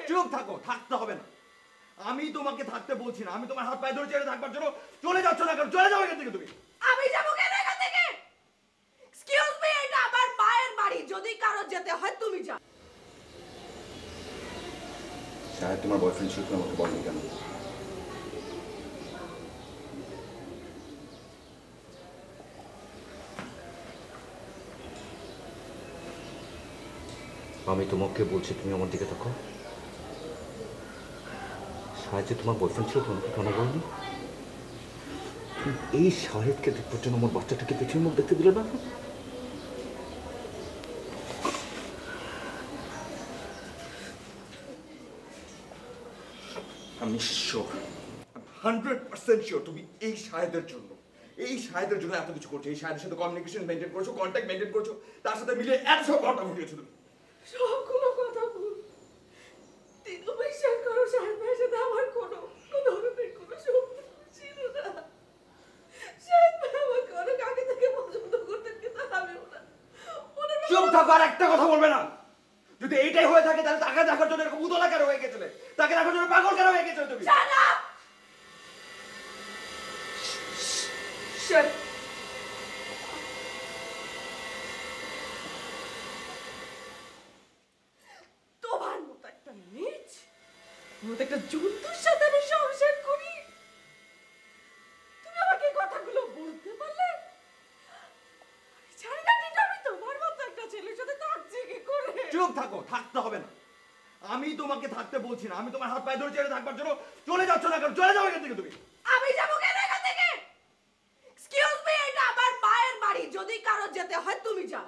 চুপ থাকো, থাকতে হবে না। আমি তোমাকে থাকতে বলছি না, আমি তোমার হাত পায়ে ধরে চেড়ে থাকবার জন্য চলে যাচ্ছ না কেন? চলে যাও এখান থেকে তুমি। আমি যাবো কেন এখান থেকে? এক্সকিউজ মি, এটা আমার মায়ের বাড়ি, যদি কারো যেতে হয় তুমি যাও। শাহেদ তোমার বয়ফ্রেন্ড ছিল, তুমি আমাকে বলনি কেন? আমি তোমাকে বলছি, তুমি আমার দিকে দেখো। শাহেদ যে তোমার বয়ফ্রেন্ড ছিল, তোমাকে কেন বলনি? এই শাহেদকে দেখবার জন্য আমার বাচ্চাটাকে পেছনের মুখ দেখতে দিলে না? আমি শিওর, 100% শিওর তুমি এই শাহেদের জন্য এত কিছু করছো। এই শাহেদের সাথে কমিউনিকেশন মেনটেন করছো, কন্ট্যাক্ট মেনটেন করছো, তার সাথে মিলে এত সব ঘটনা ঘটিয়েছো তুমি। সবগুলো কথা বল। তিনু বিশ্বাস করো, শাহেদ ভাইয়ের সাথে আমার কোনো ধরনের কোনো সম্পর্ক ছিল না। শাহেদ ভাই আমাকে অনেক আগে থেকে পছন্দ করতেন, কিন্তু আমিও না। চুপ থাকো, আর একটা কথা বলবে না। যদি এইটাই হয়ে থাকে তাহলে তাকে দেখার জন্য এরকম উতলা কেন হয়ে গেছিলে? তাকে দেখার জন্য পাগল কেন হয়ে গেছিলে তুমি? Shut up! Shut up! তোমার মতো একটা নিচ, মতো একটা জন্তুর সাথে আমি সংসার করি? তুমি আমাকে এই কথাগুলো বলতে পারলে? আমি জানি না ঠিক, আমি তোমার মতো একটা ছেলের সাথে থাকছি কি করে? চুপ থাকো, থাকতে হবে না। আমি তোমাকে থাকতে বলছি না, আমি তোমার হাত পায়ে ধরে চেড়ে থাকবার জন্য চলে যাচ্ছ না কেন? চলে যাও এখান থেকে তুমি। আমি যাবো কেন এখান থেকে? এক্সকিউজ মি, এটা আমার মায়ের বাড়ি, যদি কারো যেতে হয় তুমি যাও।